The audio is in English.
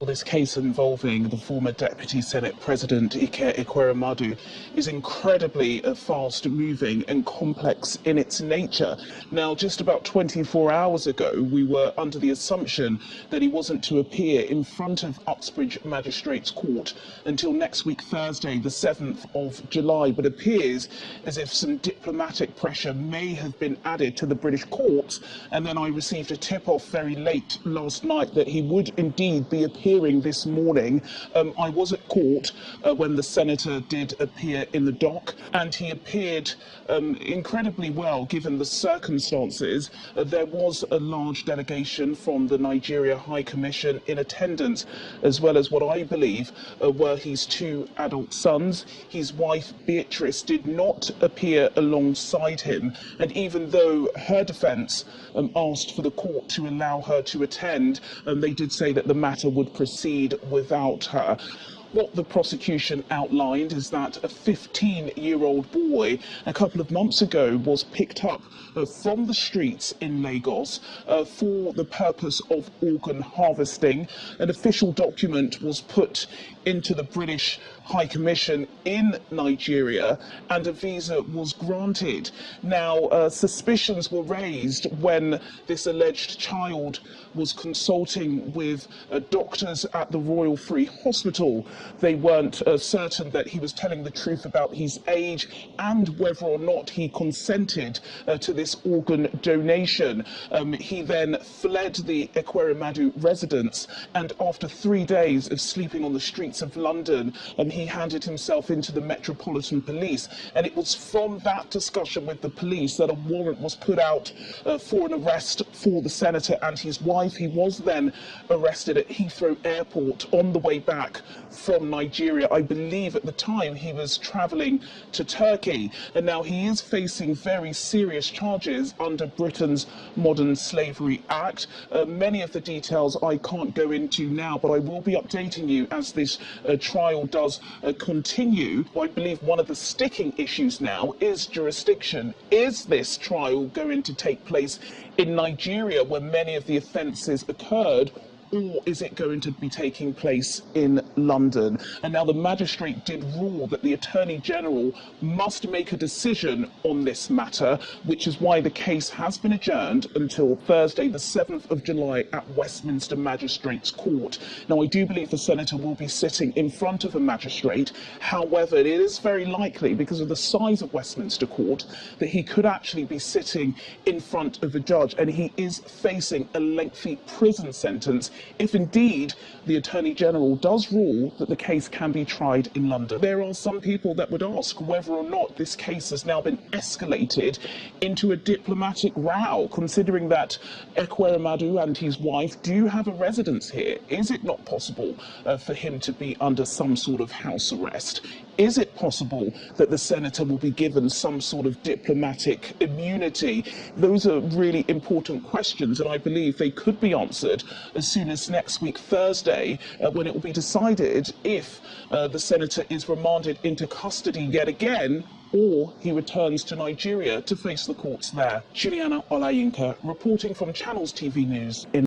Well, this case involving the former Deputy Senate President Ekweremadu is incredibly fast-moving and complex in its nature. Now, just about 24 hours ago, we were under the assumption that he wasn't to appear in front of Uxbridge Magistrates Court until next week, Thursday, the 7th of July, but appears as if some diplomatic pressure may have been added to the British courts, and then I received a tip-off very late last night that he would indeed be appearing this morning. I was at court when the senator did appear in the dock, and he appeared incredibly well given the circumstances. There was a large delegation from the Nigeria High Commission in attendance, as well as what I believe were his two adult sons. His wife Beatrice did not appear alongside him, and even though her defence asked for the court to allow her to attend, they did say that the matter would proceed without her. What the prosecution outlined is that a 15-year-old boy a couple of months ago was picked up from the streets in Lagos for the purpose of organ harvesting. An official document was put into the British High Commission in Nigeria, and a visa was granted. Now, suspicions were raised when this alleged child was consulting with doctors at the Royal Free Hospital. They weren't certain that he was telling the truth about his age and whether or not he consented to this organ donation. He then fled the Ekweremadu residence, and after 3 days of sleeping on the streets of London, he handed himself into the Metropolitan Police. And it was from that discussion with the police that a warrant was put out for an arrest for the senator and his wife. He was then arrested at Heathrow Airport on the way back from Nigeria. I believe at the time he was travelling to Turkey, and now he is facing very serious charges under Britain's Modern Slavery Act. Many of the details I can't go into now, but I will be updating you as this trial does continue. I believe one of the sticking issues now is jurisdiction. Is this trial going to take place in Nigeria, where many of the offences occurred, or is it going to be taking place in London? And now the magistrate did rule that the Attorney General must make a decision on this matter, which is why the case has been adjourned until Thursday, the 7th of July at Westminster Magistrates Court. Now, I do believe the Senator will be sitting in front of a magistrate. However, it is very likely, because of the size of Westminster Court, that he could actually be sitting in front of a judge, and he is facing a lengthy prison sentence if indeed the Attorney General does rule that the case can be tried in London. There are some people that would ask whether or not this case has now been escalated into a diplomatic row, considering that Ekweremadu and his wife do have a residence here. Is it not possible for him to be under some sort of house arrest? Is it possible that the senator will be given some sort of diplomatic immunity? Those are really important questions, and I believe they could be answered as soon as next week, Thursday, when it will be decided if the senator is remanded into custody yet again, or he returns to Nigeria to face the courts there. Juliana Olayinka, reporting from Channels TV News in